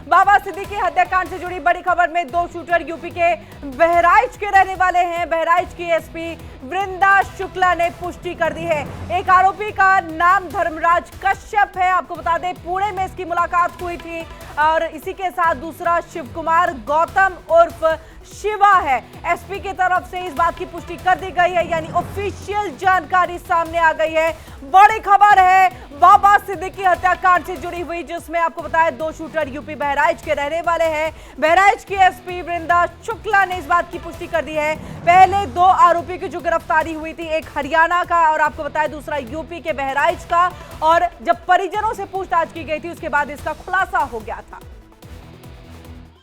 बाबा सिद्दीकी हत्याकांड से जुड़ी बड़ी खबर में 2 शूटर यूपी के बहराइच के रहने वाले हैं। बहराइच की एसपी वृंदा शुक्ला ने पुष्टि कर दी है। एक आरोपी का नाम धर्मराज कश्यप है। आपको बता दें पुणे में इसकी मुलाकात हुई थी और इसी के साथ दूसरा शिव कुमार गौतम उर्फ शिवा है। एसपी की तरफ से इस बात की पुष्टि कर दी गई है, यानी ऑफिशियल जानकारी सामने आ गई है। बड़ी खबर है बाबा सिद्दीकी हत्याकांड से जुड़ी हुई, जिसमें आपको बताया 2 शूटर यूपी बहराइच के रहने वाले हैं। बहराइच की एसपी वृंदा शुक्ला ने इस बात की पुष्टि कर दी है। पहले 2 आरोपियों की जो गिरफ्तारी हुई थी, एक हरियाणा का और आपको बताया दूसरा यूपी के बहराइच का, और जब परिजनों से पूछताछ की गई थी उसके बाद इसका खुलासा हो गया था।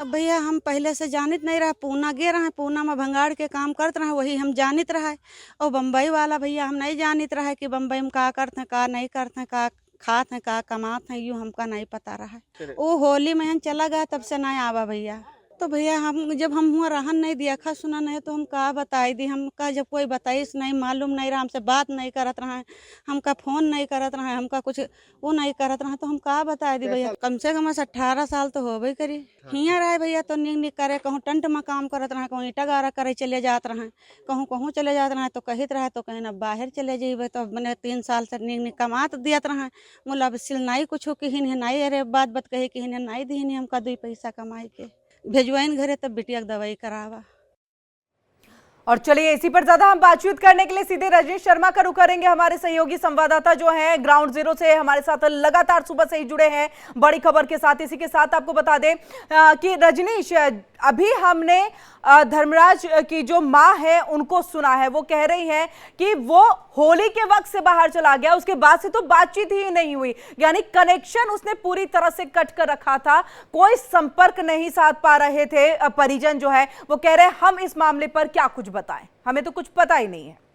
अब भैया हम पहले से जानित नहीं रहा, पूना गे रहे, पूना में भंगाड़ के काम करते रहे, वही हम जानित रहा। और बम्बई वाला भैया हम नहीं जानित रहा कि बम्बई में का करते हैं, का नहीं करते हैं, का खाते हैं, का कमाते हैं, यूँ हमका नहीं पता रहा। वो होली में हम चला गया, तब से नहीं आवा भैया। तो भैया हम जब हम हुआ रहन नहीं दिया, खा सुना नहीं, तो हम का बताई दी, हमका जब कोई बताइस नहीं, मालूम नहीं रहा, हमसे बात नहीं करत रहा, हमका फोन नहीं करत रहा, हमका कुछ वो नहीं करत रहा, तो हम का बताई दी भैया। कम से कम 18 साल तो हो गई करी हियाँ रहे भैया। तो निक निक करे, कहूँ टंट में काम करत रहा, कहूँ ईटा गारा करे चले जात रहे, कहूँ कहूँ चले जात रहे, तो कहित रहे तो कहीं ना बाहर चले जेबे। तो मैंने 3 साल से निक निक कमात दियत रहे, मुला अब सिल नहीं कुछ किहिन है नहीं, अरे बात बात कहे कि नहीं दीन हमका 2 पैसा कमाई के भेजवाइन घरे, तब बिटिया दवाई करावा। और चलिए इसी पर ज्यादा हम बातचीत करने के लिए सीधे रजनीश शर्मा का रुख करेंगे। हमारे सहयोगी संवाददाता जो हैं ग्राउंड जीरो से हमारे साथ लगातार सुबह से ही जुड़े हैं बड़ी खबर के साथ। इसी के साथ आपको बता दें कि रजनीश, अभी हमने धर्मराज की जो मां है उनको सुना है, वो कह रही हैं कि वो होली के वक्त से बाहर चला गया, उसके बाद से तो बातचीत ही नहीं हुई, यानी कनेक्शन उसने पूरी तरह से कट कर रखा था, कोई संपर्क नहीं साध पा रहे थे परिजन जो है। वो कह रहे हैं हम इस मामले पर क्या कुछ बताएं, हमें तो कुछ पता ही नहीं है।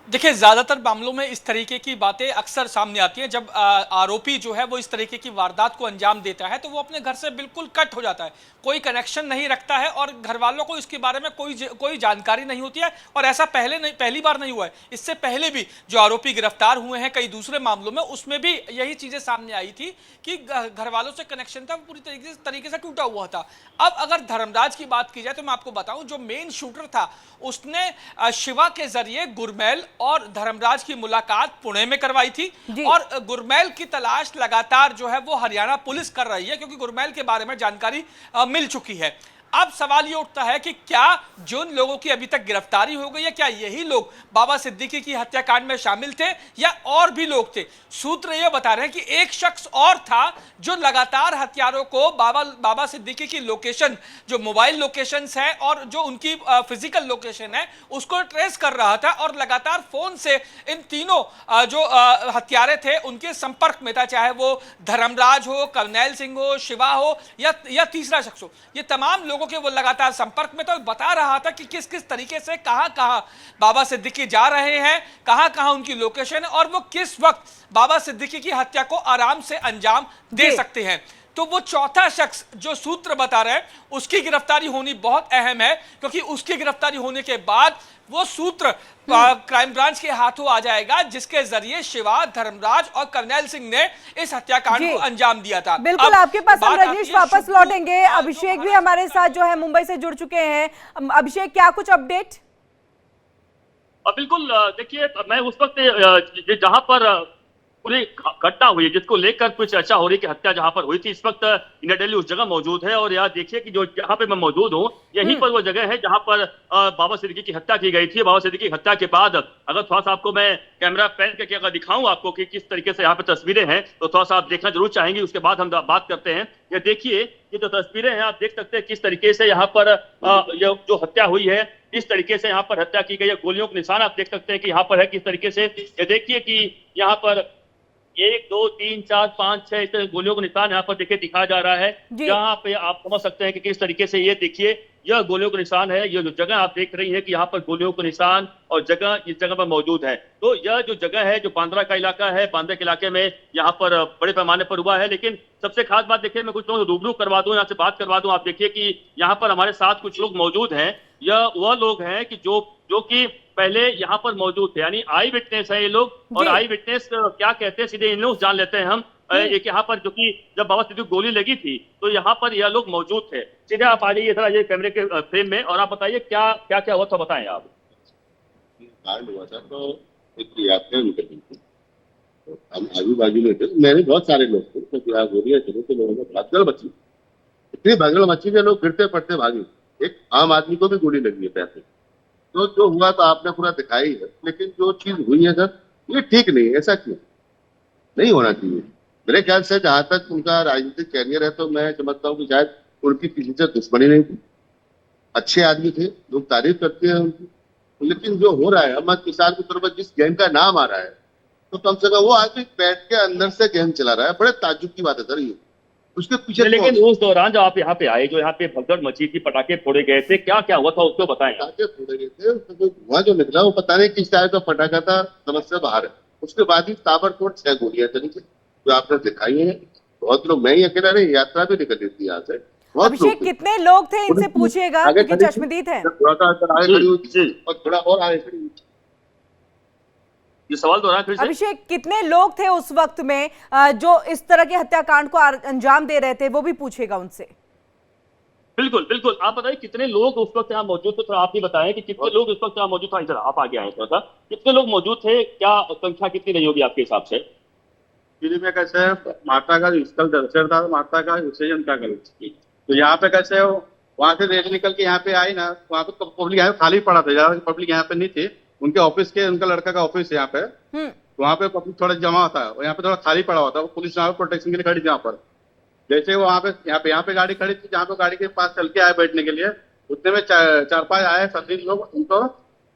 देखिए, ज्यादातर मामलों में इस तरीके की बातें अक्सर सामने आती हैं। जब आरोपी जो है वो इस तरीके की वारदात को अंजाम देता है तो वो अपने घर से बिल्कुल कट हो जाता है, कोई कनेक्शन नहीं रखता है और घर वालों को इसके बारे में कोई जानकारी नहीं होती है। और ऐसा पहली बार नहीं हुआ है, इससे पहले भी जो आरोपी गिरफ्तार हुए हैं कई दूसरे मामलों में, उसमें भी यही चीजें सामने आई थी कि घर वालों से कनेक्शन था वो पूरी तरीके से टूटा हुआ था। अब अगर धर्मराज की बात की जाए तो मैं आपको बताऊं, जो मेन शूटर था उसने शिवा के जरिए गुरमैल और धर्मराज की मुलाकात पुणे में करवाई थी और गुरमैल की तलाश लगातार जो है वो हरियाणा पुलिस कर रही है, क्योंकि गुरमैल के बारे में जानकारी मिल चुकी है। अब सवाल ये उठता है कि क्या जिन लोगों की अभी तक गिरफ्तारी हो गई है, क्या यही लोग बाबा सिद्दीकी की हत्याकांड में शामिल थे या और भी लोग थे? सूत्र ये बता रहे हैं कि एक शख्स और था जो लगातार हथियारों को बाबा सिद्दीकी की लोकेशन, जो मोबाइल लोकेशंस है और जो उनकी फिजिकल लोकेशन है, उसको ट्रेस कर रहा था और लगातार फोन से इन तीनों जो हत्यारे थे उनके संपर्क में था, चाहे वो धर्मराज हो, करनैल सिंह हो, शिवा हो या तीसरा शख्स हो। ये तमाम लोग के वो लगातार संपर्क में तो बता रहा था कि किस किस तरीके से कहां बाबा सिद्दीकी जा रहे हैं, कहां उनकी लोकेशन है और वो किस वक्त बाबा सिद्दीकी की हत्या को आराम से अंजाम दे सकते हैं। तो वो चौथा शख्स जो सूत्र बता रहे हैं उसकी गिरफ्तारी होनी बहुत अहम है, क्योंकि उसकी गिरफ्तारी होने के बाद वो सूत्र क्राइम ब्रांच के हाथों आ जाएगा, जिसके जरिए शिवा, धर्मराज और करनैल सिंह ने इस हत्याकांड को अंजाम दिया था। बिल्कुल, आपके पास हम रजनीश वापस लौटेंगे। अभिषेक भी हमारे साथ जो है मुंबई से जुड़ चुके हैं। अभिषेक, क्या कुछ अपडेट? बिल्कुल, देखिए मैं उस वक्त जहां पर पूरी घटना हुई है जिसको लेकर कुछ चर्चा हो रही कि हत्या जहां पर हुई थी, इस वक्त इंडिया डेली उस जगह मौजूद है। और यार देखिए कि जो जहां पे मैं मौजूद हूँ यहीं पर वो जगह है जहां पर बाबा सिद्दीकी की हत्या की गई थी। बाबा सिद्दीकी की हत्या के बाद अगर थोड़ा सा आपको मैं कैमरा पैन करके अगर दिखाऊं आपको कि किस तरीके से यहाँ पे तस्वीरें हैं, तो थोड़ा सा आप देखना जरूर चाहेंगे, उसके बाद हम बात करते हैं। ये देखिए, ये जो तस्वीरें हैं आप देख सकते हैं किस तरीके से यहाँ पर ये जो हत्या हुई है, इस तरीके से यहाँ पर हत्या की गई है। गोलियों के निशान आप देख सकते हैं कि यहाँ पर है किस तरीके से। ये देखिए कि यहाँ पर 1 2 3 4 5 6 इस तरह गोलियों का निशान यहाँ पर देखिए दिखाया जा रहा है। यहाँ पे आप समझ सकते हैं कि किस तरीके से ये देखिए यह गोलियों का निशान है। ये जो जगह आप देख रही है कि यहाँ पर गोलियों का निशान और जगह इस जगह पर मौजूद है। तो यह जो जगह है जो बांद्रा का इलाका है, बांद्रा के इलाके में यहाँ पर बड़े पैमाने पर हुआ है। लेकिन सबसे खास बात देखिए, मैं कुछ लोगों से रूबरू करवा दूं, यहाँ से बात करवा दूं। आप देखिए कि यहाँ पर हमारे साथ कुछ लोग मौजूद हैं। यह वह लोग हैं कि जो कि पहले यहाँ पर मौजूद थे, यानी आई विटनेस है ये लोग। और आई विटनेस क्या कहते हैं सीधे इन लोग जान लेते हैं हम। एक यहाँ पर जो कि जब बाबा सिद्दीकी को गोली लगी थी तो यहाँ पर यह लोग मौजूद थे। सीधे आप आ जाइए ये कैमरे के फ्रेम में और आप बताइए क्या क्या क्या हुआ था, बताएं आप। कांड हुआ था तो एक यात्रा निकल गई थी, तो हम आजू बाजू में थे, मैंने बहुत सारे लोग थे, तो यहाँ गोलियां चली तो लोगों में भगदड़ मची, इतनी भगदड़ मची कि लोग गिरते पड़ते भागे। एक आम आदमी को भी गोली लगी है पैसे। तो जो हुआ तो आपने पूरा दिखाई है, लेकिन जो चीज हुई है सर ये ठीक नहीं है। ऐसा क्यों नहीं होना चाहिए? मेरे ख्याल से जहां तक उनका राजनीतिक कैरियर है तो मैं समझता हूँ कि शायद उनकी किसी से दुश्मनी नहीं थी, अच्छे आदमी थे, लोग तारीफ करते हैं उनकी। लेकिन जो हो रहा है अहमद किसान की तरफ जिस गैंग का नाम आ रहा है, तो कम से कम वो आदमी बैठ के अंदर से गैंग चला रहा है। बड़े ताज्जुब की बात है सर ये। उसके पीछे लेकिन उस दौरान जब आप यहाँ पे आए, जो यहाँ पे भगदड़ मची थी, पटाखे फोड़े गए थे, क्या क्या हुआ था उसको बताएं। पटाखे फोड़े गए थे, उसमें धुआं जो निकला वो पता नहीं किस टाइप का पटाखा था, समझ से बाहर है। उसके बाद ही ताबड़तोड़ 6 गोलियां चली थी जो आपने दिखाई है। बहुत लोग, मैं ही अकेला नहीं, यात्रा भी निकल रही थी यहाँ से। अभिषेक, कितने लोग थे इनसे पूछिएगा क्योंकि चश्मदीद है। थोड़ा सा आगे खड़ी हुई और थोड़ा और आगे खड़ी हुई। ये सवाल दोहराएं फिर से। अभिषेक, कितने लोग थे उस वक्त में जो इस तरह के हत्याकांड को अंजाम दे रहे थे, वो भी पूछेगा उनसे। बिल्कुल बिल्कुल, आप बताइए कितने लोग उस वक्त यहाँ मौजूद थे, थोड़ा आप ही बताएं कि कितने लोग उस वक्त यहाँ मौजूद था। इधर आप आगे आए थोड़ा सा, कितने लोग मौजूद थे, क्या संख्या कितनी रही होगी आपके हिसाब से? में कैसे माता का स्थल दर्शन था, माता का विसर्जन का कल, तो यहाँ पे कैसे वहां से रैली निकल के यहाँ पे आई ना, वहाँ पे पब्लिक यहाँ खाली पड़ा था, ज्यादा पब्लिक यहाँ पे नहीं थी। उनके ऑफिस के, उनका लड़का का ऑफिस है यहाँ पे, तो वहाँ पे पब्लिक थोड़ा जमा होता है और यहाँ पे थोड़ा खाली पड़ा हुआ था। पुलिस यहाँ पे प्रोटेक्शन के लिए खड़ी थी यहाँ पर। जैसे वो यहाँ पे गाड़ी खड़ी थी, जहाँ पे गाड़ी के पास चल के आए बैठने के लिए, उतने में 4-5 आए सभी लोग, उनको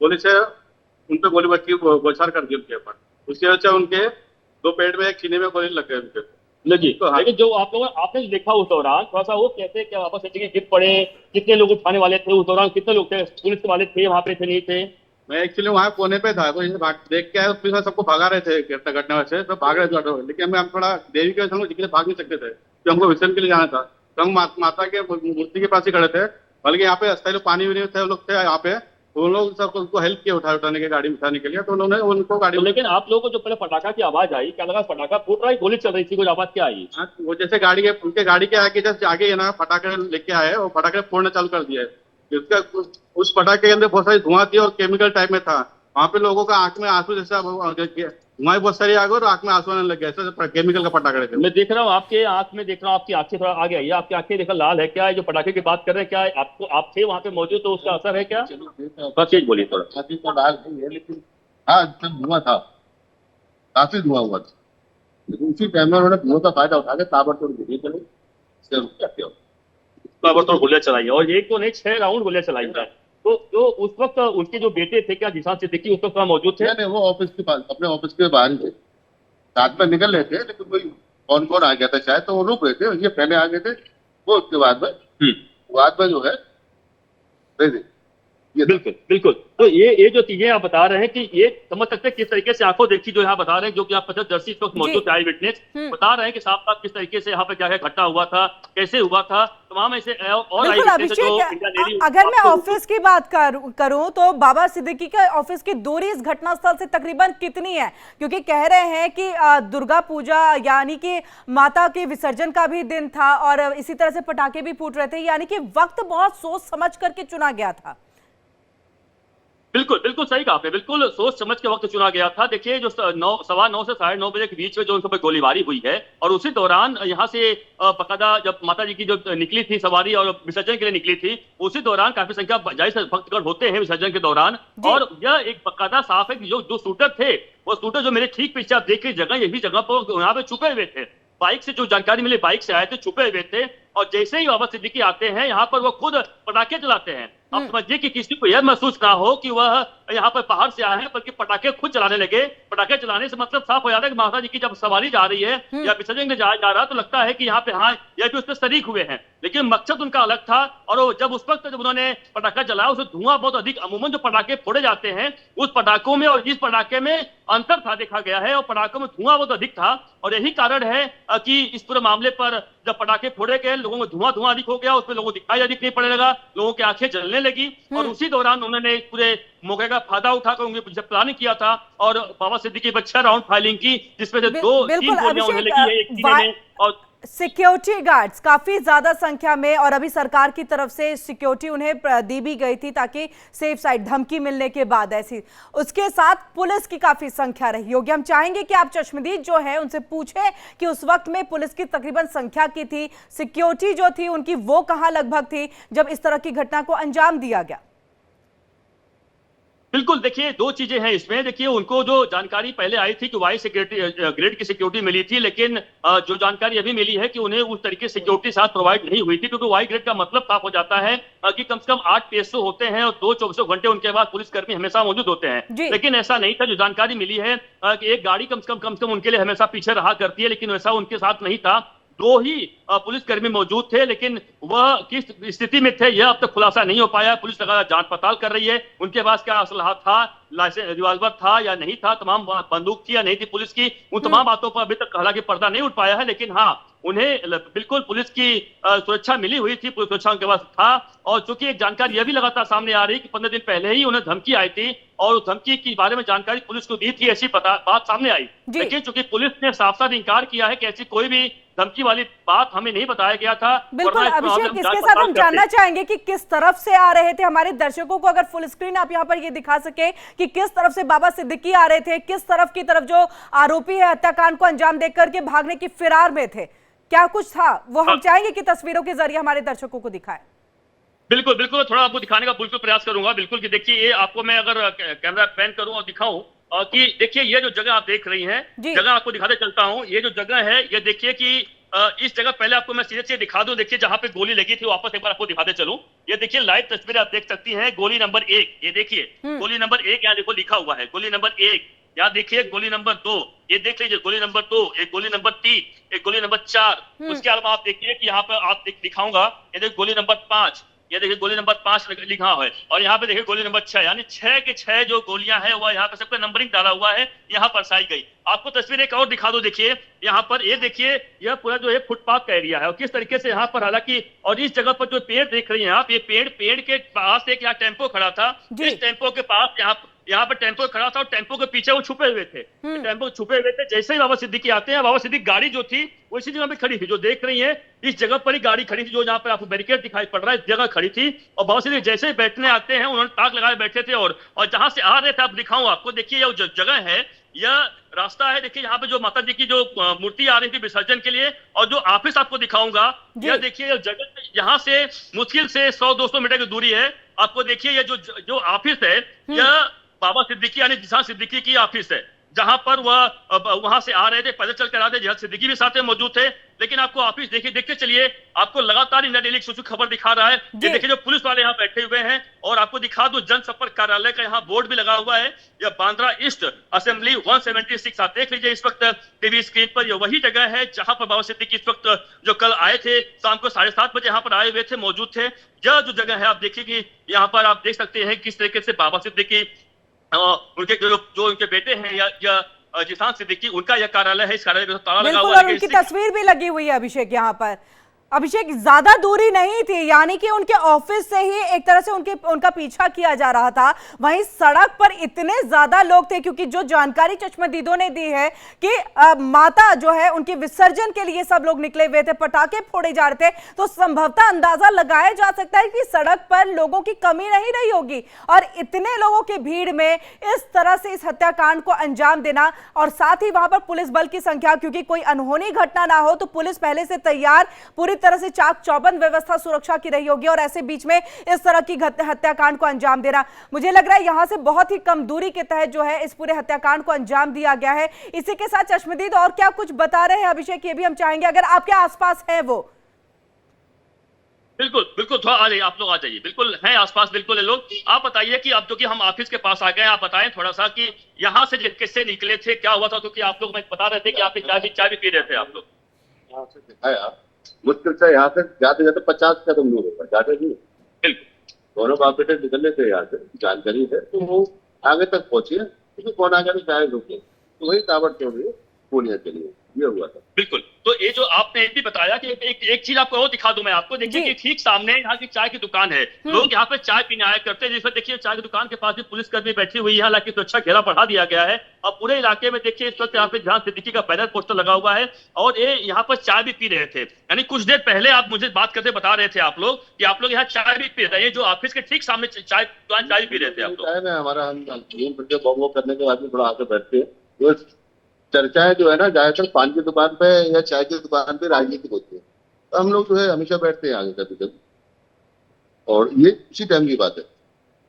गोली से उनपे गोली बच्ची गोलछार कर दी उनके ऊपर। उसकी वजह से उनके 2 पेट में, 1 सीने में गोली लग गई उनके लगी। तो हाँ। लेकिन जो आप लोगों आपने देखा उस दौरान, थोड़ा सा वो कहते हैं क्या वापस गिर पड़े, कितने लोग उठाने वाले थे उस दौरान, कितने लोग थे, पुलिस वाले थे वहां पे, थे नहीं थे? मैं एक्चुअली वहाँ कोने पे था, तो देख के आए, पुलिस सबको भगा रहे थे घटना से, तो भाग रहे थे। लेकिन हम थोड़ा देवी के वजह भाग नहीं सकते थे, तो हमको विसर्जन के लिए जाना था। तो हम माता के मूर्ति के पास ही खड़े थे, बल्कि यहाँ पे अस्थायी पानी भी थे, लोग थे यहाँ पे, उन लोग सबको उनको हेल्प किया उठाने के, गाड़ी में उठाने के लिए। तो उन्होंने उनको गाड़ी। लेकिन आप लोगों को जो पहले पटाखा की आवाज आई, क्या लगा पटाखा फूट रहा है, गोली चल रही थी, कुछ आवाज क्या आई? वो जैसे गाड़ी के, उनके गाड़ी के आगे जस्ट आगे है ना, पटाखे लेके आए और पटाखे फोड़ना चालू कर दिया है। उसका उस पटाखे के अंदर बहुत सारी धुआं थी और केमिकल टाइप में था। वहाँ पे लोगों का आंख में आंसू जैसा धुआं बहुत सारी आ गई और आंख में आंसू आने लग गया, ऐसा केमिकल का पटाखे थे। मैं देख रहा हूँ आपके आंख में, देख रहा हूँ आपकी आंखें थोड़ा आगे आइए, आपकी आंखें देखा लाल है, क्या जो पटाखे की बात कर रहे हैं, क्या आपको, आप थे वहाँ पे मौजूद, तो उसका असर है क्या? बस चीज बोलिए थोड़ा। काफी तो लाल नहीं है, लेकिन हाँ धुआं था, काफी धुआं हुआ था। लेकिन उसी टाइम में उन्होंने धुआं का फायदा उठा के ताबड़तोड़ गोली चली, इससे रुक जाते हो। ताबड़तोड़ गोलियां चलाई और एक तो नहीं 6 राउंड गोलियां चलाई है। तो जो उस वक्त उनके जो बेटे थे, क्या जिशान सिद्दीकी उस वक्त मौजूद थे? नहीं, वो ऑफिस के पास, अपने ऑफिस के बाहर ही थे, साथ में निकल रहे थे, लेकिन कोई कौन आ गया था शायद, तो वो रुक रहे थे, ये पहले आ गए थे, वो उसके बाद में जो है बिल्कुल बिल्कुल। तो ये जो चीजें आप बता रहे हैं कि ये समझ सकते हैं किस तरीके से आपको देखी, जो यहाँ बता रहे हैं, जो कि आप प्रत्यक्षदर्शी इस वक्त मौजूद आई विटनेस बता रहे हैं कि साफ साफ किस तरीके से यहाँ पे क्या घटना हुआ था, कैसे हुआ था, तमाम ऐसे और बिल्कुल अभिषेक, अगर मैं ऑफिस की बात करूं तो बाबा सिद्दीकी के ऑफिस की दूरी इस घटनास्थल से तकरीबन कितनी है? क्योंकि कह रहे हैं कि दुर्गा पूजा यानी कि माता के विसर्जन का भी दिन था और इसी तरह से पटाखे भी फूट रहे थे, यानी कि वक्त बहुत सोच समझ करके चुना गया था। बिल्कुल बिल्कुल सही कहा आपने, बिल्कुल सोच समझ के वक्त चुना गया था। देखिए जो 9:15 से 9:30 बजे के बीच में जो उनके ऊपर गोलीबारी हुई है, और उसी दौरान यहाँ से बकायदा जब माता जी की जो निकली थी सवारी और विसर्जन के लिए निकली थी, उसी दौरान काफी संख्या जाहिर भक्तगण होते हैं विसर्जन के दौरान। और यह एक बकायदा साफ है कि जो शूटर थे, वो शूटर जो मेरे ठीक पीछे आप देख जगह, यही जगह पर यहाँ पे छुपे हुए थे। बाइक से जो जानकारी मिली, बाइक से आए थे, छुपे हुए थे, और जैसे ही बाबा सिद्दीकी आते हैं यहाँ पर वो खुद पटाखे चलाते हैं। आप समझिए कि किसी को यह महसूस ना हो कि वह यहाँ पर बाहर से आए हैं, बल्कि पटाखे खुद चलाने लगे। पटाखे चलाने से मतलब साफ हो जाता है कि माता जी की जब सवारी जा रही है या विसर्जन में जा रहा है, तो लगता है कि यहाँ पे हाँ यह भी उस पर शरीक हुए हैं, लेकिन मकसद उनका अलग था। और जब उस वक्त जब उन्होंने पटाखा चलाया, उसमें धुआं बहुत अधिक, अमूमन जो पटाखे फोड़े जाते हैं उस पटाखों में और इस पटाखे में अंतर था, देखा गया है, और पटाखों में धुआं बहुत अधिक था। और यही कारण है कि इस पूरे मामले पर जब पटाखे फोड़े गए, लोगों को धुआं अधिक हो गया, उसमें लोगों को दिखाई अधिक नहीं पड़ने लगा। लोगों की आंखें जलने लगी और उसी दौरान उन्होंने पूरे मौके का फायदा उठाकर उनके पीछे प्लानिंग किया था और बाबा सिद्दीकी पर 6 राउंड फायरिंग की, जिसमें से 3 गोलियां उन्हें लगी है, एक सीने में और सिक्योरिटी गार्ड्स काफी ज्यादा संख्या में, और अभी सरकार की तरफ से सिक्योरिटी उन्हें दी भी गई थी ताकि सेफ साइड, धमकी मिलने के बाद ऐसी, उसके साथ पुलिस की काफी संख्या रही होगी। हम चाहेंगे कि आप चश्मदीद जो है उनसे पूछें कि उस वक्त में पुलिस की तकरीबन संख्या की थी, सिक्योरिटी जो थी उनकी वो कहां लगभग थी जब इस तरह की घटना को अंजाम दिया गया। बिल्कुल, देखिए 2 चीजें हैं इसमें। देखिए उनको जो जानकारी पहले आई थी कि वाई सिक्योरिटी ग्रेड की सिक्योरिटी मिली थी, लेकिन जो जानकारी अभी मिली है कि उन्हें उस तरीके से सिक्योरिटी साथ प्रोवाइड नहीं हुई थी, क्योंकि वाई ग्रेड का मतलब साफ हो जाता है कि कम से कम 8 PSO होते हैं और 2 24 घंटे उनके बाद पुलिसकर्मी हमेशा मौजूद होते हैं। लेकिन ऐसा नहीं था। जो जानकारी मिली है कि एक गाड़ी कम से कम उनके लिए हमेशा पीछे रहा करती है, लेकिन वैसा उनके साथ नहीं था। 2 ही पुलिसकर्मी मौजूद थे, लेकिन वह किस स्थिति में थे यह अब तक खुलासा नहीं हो पाया। पुलिस लगातार जांच पड़ताल कर रही है, उनके पास क्या असलहा था, लाइसेंस रिवॉल्वर था या नहीं था, तमाम बंदूक थी या नहीं थी पुलिस की, उन तमाम बातों पर अभी तक हालांकि पर्दा नहीं उठ पाया है। लेकिन हाँ, उन्हें बिल्कुल पुलिस की सुरक्षा मिली हुई थी, पुलिस सुरक्षा उनके पास था। और चूंकि एक जानकारी यह भी लगातार सामने आ रही कि 15 दिन पहले ही उन्हें धमकी आई थी और उस धमकी के बारे में जानकारी पुलिस को दी थी, ऐसी बात सामने आई। लेकिन चूंकि पुलिस ने साफ साफ इनकार किया है कि ऐसी कोई भी धमकी वाली बात हमें नहीं बताया गया था। बिल्कुल अभिषेक, इसके साथ हम जानना चाहेंगे कि किस तरफ से आ रहे थे, हमारे दर्शकों को अगर फुल स्क्रीन आप यहाँ पर ये दिखा सके कि किस तरफ से बाबा सिद्दीकी आ रहे थे, किस तरफ की तरफ जो आरोपी है हत्याकांड को अंजाम देकर के भागने की फिरार में थे, क्या कुछ था वो हम चाहेंगे कि तस्वीरों के जरिए हमारे दर्शकों को दिखाएं। बिल्कुल बिल्कुल, थोड़ा आपको दिखाने का बिल्कुल प्रयास करूंगा। बिल्कुल कि देखिए, ये आपको मैं अगर कैमरा पैन करूं और दिखाऊं कि देखिए ये जो जगह आप देख रही हैं, जगह आपको दिखाते चलता हूं। ये जो जगह है, ये देखिए कि इस जगह पहले आपको मैं सीधे से दिखा दूं। देखिए जहां पे गोली लगी थी, वापस एक बार आपको दिखाते चलूं। ये देखिए लाइव तस्वीर आप देख सकती हैं। गोली नंबर 1, ये देखिए गोली नंबर 1 यहाँ देखो लिखा हुआ है, गोली नंबर 1। यहाँ देखिए गोली नंबर 2, ये देख लीजिए गोली नंबर 2, एक गोली नंबर 3, एक गोली नंबर 4। उसके अलावा आप देखिए कि यहाँ पर आप दिखाऊंगा, ये देखिए गोली नंबर 5, ये देखिए गोली नंबर 5 लिखा है। और यहाँ पे देखिए गोली नंबर 6, यानी 6 के 6 जो गोलियां हैं वह यहाँ पे सबका नंबरिंग डाला हुआ है, यहाँ पर साई गई। आपको तस्वीर एक और दिखा दो। देखिए यहाँ पर, ये देखिए यह पूरा जो है फुटपाथ का एरिया है और किस तरीके से यहाँ पर हालांकि, और इस जगह पर जो पेड़ देख रही हैं आप, ये पेड़ के पास एक यहाँ टेम्पो खड़ा था। इस टेम्पो के पास यहाँ पर टेम्पो खड़ा था और टेम्पो के पीछे वो छुपे हुए थे। टेम्पो छुपे हुए थे। जैसे ही बाबा सिद्दीकी आते हैं, बाबा सिद्दीकी गाड़ी जो थी वो इसी जगह पे खड़ी थी, जो देख रही है इस जगह पर ही गाड़ी खड़ी थी, जो यहाँ पर आपको बैरिकेड दिखाई पड़ रहा है, इस जगह खड़ी थी। और बाबा सिद्दीकी जैसे ही बैठने आते हैं, उन्होंने ताक लगाए बैठे थे और जहां से आ रहे थे, आप दिखाऊं आपको, देखिए यह जो जगह है, यह रास्ता है। देखिए यहाँ पे जो माता जी की जो मूर्ति आ रही थी विसर्जन के लिए, और जो ऑफिस आपको दिखाऊंगा, यह देखिए जगह यहाँ से मुश्किल से 100-200 मीटर की दूरी है। आपको देखिए ये जो ऑफिस है, यह बाबा सिद्दीकी यानी जिशान सिद्दीकी की ऑफिस है, जहां पर वह वहां से आ रहे थे, पैदल चल कर आ रहे थे। जिशान सिद्दीकी भी साथ में मौजूद थे। लेकिन आपको ऑफिस देखिए, देखते चलिए, आपको लगातार इंडिया डेली की खबर दिखा रहा है। ये देखिए जो पुलिस वाले यहाँ बैठे हुए हैं, और आपको दिखा दो जनसंपर्क कार्यालय का यहाँ बोर्ड भी लगा हुआ है। यह बांद्रा ईस्ट असेंबली 176, आप देख लीजिए इस वक्त टीवी स्क्रीन पर। यह वही जगह है जहां पर बाबा सिद्दीकी इस वक्त जो कल आए थे शाम को 7:30 बजे यहाँ पर आए हुए थे, मौजूद थे। यह जो जगह है आप देखिए कि यहाँ पर आप देख सकते हैं किस तरीके से बाबा सिद्दीकी, उनके जो उनके बेटे हैं या जिशान सिद्दीकी, उनका यह कार्यालय है। इस कार्यालय में ताला लगा हुआ है, उनकी तस्वीर भी लगी हुई है अभिषेक यहाँ पर। अभिषेक, ज्यादा दूरी नहीं थी, यानी कि उनके ऑफिस से ही एक तरह से उनका पीछा किया जा रहा था। वहीं सड़क पर इतने ज्यादा लोग थे, क्योंकि जो जानकारी चश्मदीदों ने दी है कि माता जो है उनके विसर्जन के लिए सब लोग निकले हुए थे, पटाखे फोड़े जा रहे थे, तो संभवतः अंदाजा लगाया जा सकता है कि सड़क पर लोगों की कमी नहीं रही होगी। और इतने लोगों की भीड़ में इस तरह से इस हत्याकांड को अंजाम देना, और साथ ही वहां पर पुलिस बल की संख्या, क्योंकि कोई अनहोनी घटना ना हो तो पुलिस पहले से तैयार, पूरी तरह से चाक चौबंद व्यवस्था सुरक्षा की रही होगी, और ऐसे बीच में इस तरह की हत्याकांड को अंजाम देना, मुझे लग रहा है यहां से बहुत ही कम दूरी के तहत जो है इस पूरे हत्याकांड को अंजाम दिया गया है। इसी के साथ चश्मदीद और क्या कुछ बता रहे हैं अभिषेक, ये भी हम चाहेंगे अगर आपके आसपास है वो। बिल्कुल बिल्कुल, थोड़ा आ जाइए, आप लोग आ जाइए। बिल्कुल हैं आसपास, बिल्कुल है लोग। आप बताइए कि अब जो कि हम ऑफिस के पास आ गए, आप बताएं थोड़ा सा कि यहाँ से किससे निकले थे, क्या हुआ था। क्योंकि आप लोग बता रहे थे कि आप चाय भी पी रहे थे आप लोग। यहाँ से दिखाया, मुश्किल से यहाँ से जाते जाते 50 कदम दूर होगा, जाते नहीं। बिल्कुल, दोनों बाप बेटे निकलने थे यहाँ से, जानकारी है तो वो आगे तक पहुंचे, क्योंकि कौन आगे नहीं जाए रुके, तो वही ताबड़ चल रही है गोलियां चली। ये हुआ था। बिल्कुल। तो ये जो आपने भी बताया कि एक चीज आपको और दिखा दूं मैं आपको, देखिए कि ठीक सामने यहाँ की चाय की दुकान है, लोग यहाँ पे चाय पीने आया करते हैं, जिसमें देखिए चाय की दुकान के पास भी पुलिसकर्मी बैठी हुई है, हालांकि सुरक्षा घेरा बढ़ा दिया गया है। और पूरे इलाके में देखिए इस वक्त यहाँ पे जहां सिद्दीकी का बैनर पोस्टर लगा हुआ है और ये यहाँ पर चाय भी पी रहे थे। यानी कुछ देर पहले आप मुझे बात करते बता रहे थे आप लोग कि आप लोग यहाँ चाय भी पी रहे थे, जो ऑफिस के ठीक सामने चाय भी पी रहे थे आप लोग। हमारा हम बॉम्ब करने के बाद में थोड़ा आगे बैठते हैं, चर्चाएं जो है ना ज्यादातर पान की दुकान पे या चाय की दुकान पे राजनीतिक होती है, तो हम लोग जो है हमेशा बैठते हैं आगे कभी कभी, और ये उसी टाइम की बात है।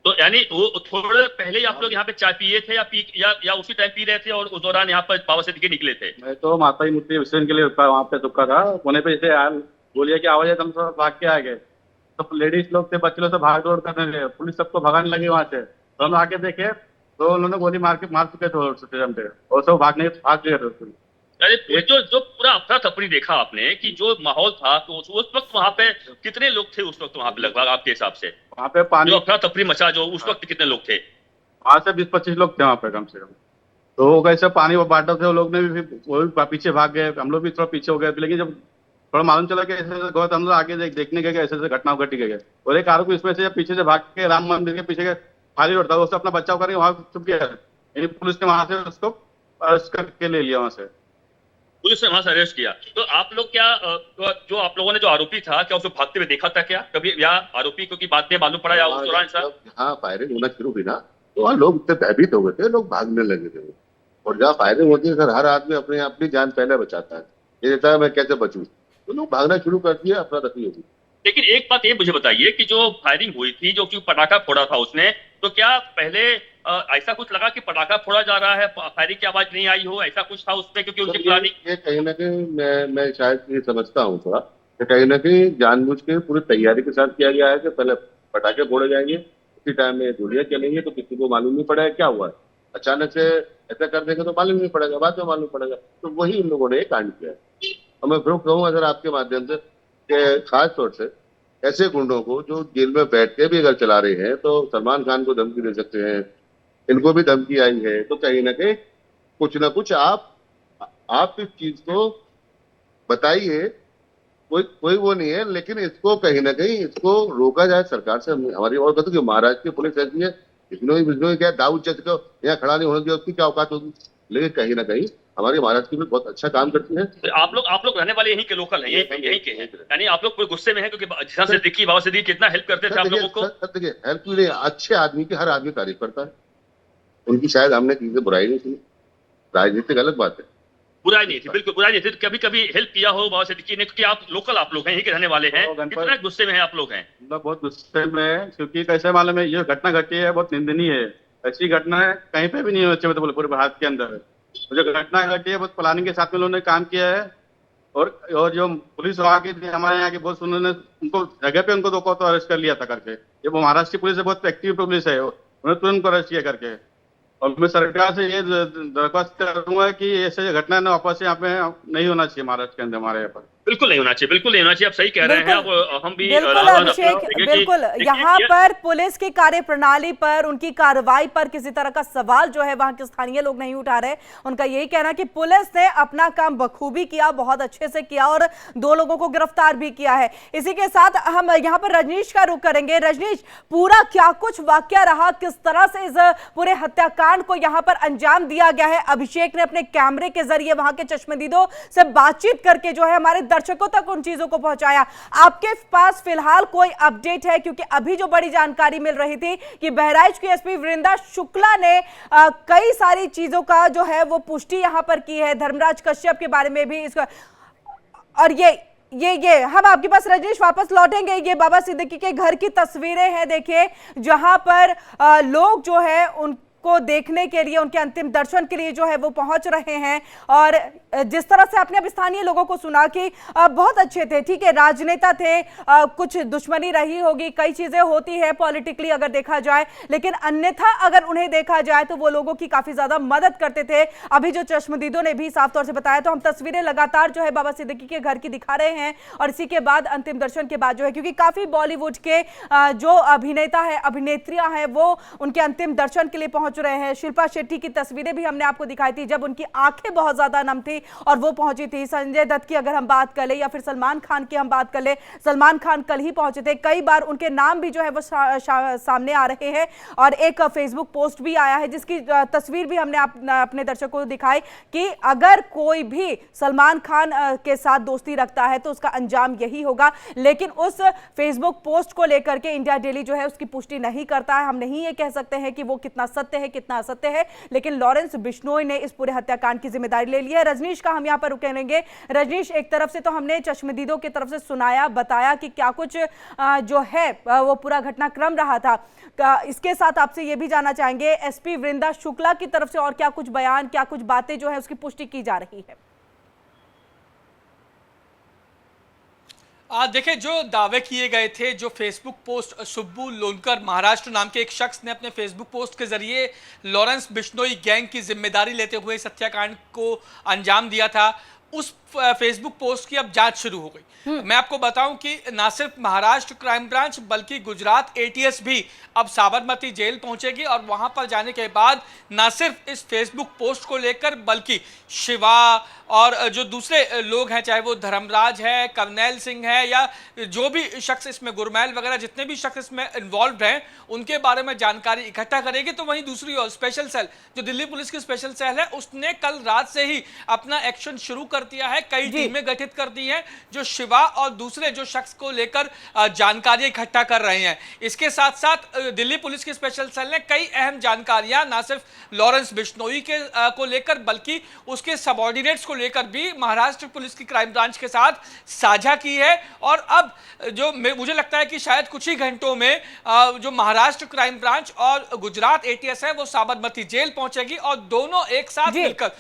तो यानी वो थोड़े पहले ही आप लोग यहाँ पे चाय पिए थे या उसी टाइम पी रहे थे और उस दौरान यहाँ पर बाबा सिद्दीकी निकले थे? मैं तो माता की मूर्ति विसर्जन के लिए वहाँ पे रुका था, कोने पे जैसे गोलियां की आवाज है, हम सब भाग के आ गए। सब लेडीज लोग थे, बच्चे लोग सब भाग दौड़ करने लगे, पुलिस सबको भगाने लगी वहां से। तो हम आके देखे तो उन्होंने गोली मार चुके थे और सब भाग गए थे। अरे जो पूरा अफरा तफरी देखा आपने कि जो माहौल था, तो उस वक्त वहाँ पे कितने लोग थे उस वक्त वहाँ पे लगभग आपके हिसाब से? वहाँ पे पानी जो अफरा तफरी मचा जो उस वक्त कितने लोग थे? वहाँ से 20-25 लोग थे वहाँ पे कम से कम। तो वो कैसे पानी वो बांटा थे, वो लोग ने भी वो भी पीछे भाग गए, हम लोग भी थोड़ा पीछे हो गए। लेकिन जब थोड़ा मालूम चला कि ऐसे गए तो हम लोग आगे देखने गए ऐसे घटना घट गए। और एक आरोपी इसमें से पीछे से भाग के राम मंदिर के पीछे खाली रोड था, उससे अपना बचाव करके वहां छुप गया। यानी पुलिस ने वहां से उसको अरेस्ट करके ले लिया, वहां से पुलिस ने वहां से अरेस्ट किया। तो आप लोग क्या जो आप लोगों ने जो आरोपी था, क्या उसको भागते हुए देखा था क्या कभी, या आरोपी को की बात में मालूम पड़ा, या उस दौरान हाँ फायरिंग होना शुरू हुई ना, तो वहाँ लोग इतने भयभीत हो गए थे, लोग भागने लगे थे। और जहाँ फायरिंग होती है सर, हर आदमी अपनी जान पहले बचाता है, ये देता है मैं कैसे बचूं, तो लोग भागना शुरू कर दिया, अफरा तफरी होगी। लेकिन एक बात ये मुझे बताइए कि जो फायरिंग हुई थी, जो पटाखा फोड़ा था उसने, तो क्या पहले ऐसा कुछ लगा कि पटाखा फोड़ा जा रहा है, फायरिंग की आवाज नहीं आई हो, ऐसा कुछ था उसमें? क्योंकि उनकी पुरानी ये कहीं ना कहीं मैं शायद ये समझता हूँ थोड़ा, कहीं ना कहीं जानबूझ के पूरी तैयारी के साथ किया गया है कि पहले पटाखे फोड़े जाएंगे, उसी टाइम में गोलियां चलेंगी, तो किसी को मालूम नहीं पड़ेगा क्या हुआ है। अचानक से ऐसा कर देंगे तो मालूम नहीं पड़ेगा, बाद में मालूम पड़ेगा। तो वही इन लोगों ने कांड किया है। और मैं फिर कहूँ अगर आपके माध्यम से कि खास तौर से ऐसे गुंडों को जो जेल में बैठ के भी अगर चला रहे हैं, तो सलमान खान को धमकी दे सकते हैं, इनको भी धमकी आई है, तो कहीं ना कहीं कुछ ना कुछ आप इस चीज को बताइए। कोई वो नहीं है, लेकिन इसको कहीं ना कहीं इसको रोका जाए सरकार से। हमारी और कहते महाराष्ट्र की पुलिस ऐसी है, इसमें क्या दाऊद जज को यहाँ खड़ा नहीं होने दिया, उसकी क्या औकात होगी। लेकिन कहीं ना कहीं हमारी महाराष्ट्र की पुलिस बहुत अच्छा काम करती है। तो आप लोग रहने वाले यहीं के लोकल हैं, यहीं के हैं, यानी आप लोग पूरे गुस्से में हैं, क्योंकि सिद्दीकी बाबा सिद्दीकी कितना हेल्प करते थे आप लोगों को। देखिए हेल्प के लिए अच्छे आदमी की हर आदमी तारीफ करता है, उनकी शायद हमने चीजें बुराई नहीं सुनी, राजनीतिक अलग बात है, बुराई नहीं थी, बिल्कुल बुराई नहीं थी। कभी कभी हेल्प किया हो बाबा सिद्दीकी ने, क्योंकि आप लोग हैं, यहीं के रहने वाले हैं, कितना गुस्से में हैं आप लोग? हैं बहुत गुस्से में, क्योंकि कैसे मालूम है ये घटना घटी है, बहुत निंदनीय है। ऐसी घटना कहीं पे भी नहीं होनी चाहिए, पूरे भारत के अंदर जो घटना घटी है बहुत प्लानिंग के साथ में उन्होंने काम किया है। और जो पुलिस वहाँ की हमारे यहाँ की बहुत, उन्होंने उनको जगह पे उनको रोका तो अरेस्ट कर लिया था करके। ये वो महाराष्ट्र की पुलिस है, बहुत एक्टिव पुलिस है, उन्होंने तुरंत अरेस्ट किया करके। और मैं सरकार से ये दरख्वास्त करूंगा कि ऐसे घटना न वापस यहाँ पे नहीं होना चाहिए महाराष्ट्र के अंदर, हमारे यहाँ पर बिल्कुल नहीं होना चाहिए, बिल्कुल नहीं होना चाहिए। आप सही कह रहे हैं, हम भी बिल्कुल अभिषेक, बिल्कुल यहाँ पर पुलिस की कार्यप्रणाली पर, उनकी कार्रवाई पर किसी तरह का सवाल जो है वहां के स्थानीय लोग नहीं उठा रहे। उनका यही कहना कि पुलिस ने अपना काम बखूबी किया, बहुत अच्छे से किया और 2 लोगों को गिरफ्तार भी किया है। इसी के साथ हम यहाँ पर रजनीश का रुख करेंगे। रजनीश, पूरा क्या कुछ वाकया रहा, किस तरह से इस पूरे हत्याकांड को यहाँ पर अंजाम दिया गया है? अभिषेक ने अपने कैमरे के जरिए वहां के चश्मदीदों से बातचीत करके जो है हमारे दर्शकों तक उन चीजों को पहुंचाया। आपके पास फिलहाल कोई अपडेट है? क्योंकि अभी जो बड़ी जानकारी मिल रही थी कि बहराइच की एसपी वृंदा शुक्ला ने कई सारी चीजों का जो है वो पुष्टि यहां पर की है, धर्मराज कश्यप के बारे में भी इसका। और ये हम आपके पास रजनीश वापस लौटेंगे। ये बाबा सिद्दीकी के घर की तस्वीरें हैं, देखिए, जहां पर लोग जो है उन को देखने के लिए, उनके अंतिम दर्शन के लिए जो है वो पहुंच रहे हैं। और जिस तरह से आपने अब स्थानीय लोगों को सुना कि बहुत अच्छे थे, ठीक है, राजनेता थे, कुछ दुश्मनी रही होगी, कई चीजें होती है पॉलिटिकली अगर देखा जाए, लेकिन अन्यथा अगर उन्हें देखा जाए तो वो लोगों की काफी ज्यादा मदद करते थे। अभी जो चश्मदीदों ने भी साफ तौर से बताया, तो हम तस्वीरें लगातार जो है बाबा सिद्दीकी के घर की दिखा रहे हैं। और इसी के बाद अंतिम दर्शन के बाद जो है, क्योंकि काफी बॉलीवुड के जो अभिनेता है, अभिनेत्रियां हैं, वो उनके अंतिम दर्शन के लिए पहुंच पहुंच रहे हैं। शिल्पा शेट्टी की तस्वीरें भी हमने आपको दिखाई थी जब उनकी आंखें बहुत ज्यादा नम थी और वो पहुंची थी। संजय दत्त की अगर हम बात कर ले या फिर सलमान खान की हम बात कर ले, सलमान खान कल ही पहुंचे थे। कई बार उनके नाम भी जो है वो सामने आ रहे हैं और एक फेसबुक पोस्ट भी आया है जिसकी तस्वीर भी हमने अपने दर्शकों को दिखाई कि अगर कोई भी सलमान खान के साथ दोस्ती रखता है तो उसका अंजाम यही होगा। लेकिन उस फेसबुक पोस्ट को लेकर के इंडिया डेली जो है उसकी पुष्टि नहीं करता है। हम नहीं ये कह सकते हैं कि वो कितना सत्य है कितना असत्य है, लेकिन लॉरेंस बिश्नोई ने इस पूरे हत्याकांड की जिम्मेदारी ले ली है। रजनीश का हम यहां पर रुकेंगे। रजनीश, एक तरफ से तो हमने चश्मदीदों की तरफ से सुनाया बताया कि क्या कुछ जो है वो पूरा घटनाक्रम रहा था। इसके साथ आपसे ये भी जानना चाहेंगे एसपी वृंदा शुक्ला की तरफ से और क्या कुछ बयान, क्या कुछ बातें जो है उसकी पुष्टि की जा रही है। देखिए, जो दावे किए गए थे, जो फेसबुक पोस्ट सुब्बू लोनकर महाराष्ट्र नाम के एक शख्स ने अपने फेसबुक पोस्ट के जरिए लॉरेंस बिश्नोई गैंग की जिम्मेदारी लेते हुए इस हत्याकांड को अंजाम दिया था, उस फेसबुक पोस्ट की अब जांच शुरू हो गई। मैं आपको बताऊं कि ना सिर्फ महाराष्ट्र क्राइम ब्रांच बल्कि गुजरात एटीएस भी अब साबरमती जेल पहुंचेगी और वहां पर जाने के बाद ना सिर्फ इस फेसबुक पोस्ट को लेकर बल्कि शिवा और जो दूसरे लोग हैं, चाहे वो धर्मराज है, कर्नैल सिंह है या जो भी शख्स इसमें गुरमैल वगैरह जितने भी शख्स इसमें इन्वॉल्व हैं, उनके बारे में जानकारी इकट्ठा करेगी। तो वहीं दूसरी ओर स्पेशल सेल, जो दिल्ली पुलिस की स्पेशल सेल है, उसने कल रात से ही अपना एक्शन शुरू कर दिया है। कई टीमें गठित कर दी हैं जो शिवा और दूसरे जो शख्स को लेकर जानकारी इकट्ठा कर रहे हैं। इसके साथ साथ दिल्ली पुलिस की स्पेशल सेल ने कई अहम जानकारियां ना सिर्फ लॉरेंस बिश्नोई के को लेकर बल्कि उसके सबऑर्डिनेट्स को लेकर भी महाराष्ट्र पुलिस की क्राइम ब्रांच के साथ साझा की है। और अब जो मुझे लगता है कि शायद कुछ ही घंटों में जो महाराष्ट्र क्राइम ब्रांच और गुजरात एटीएस है वो साबरमती जेल पहुंचेगी और दोनों एक साथ मिलकर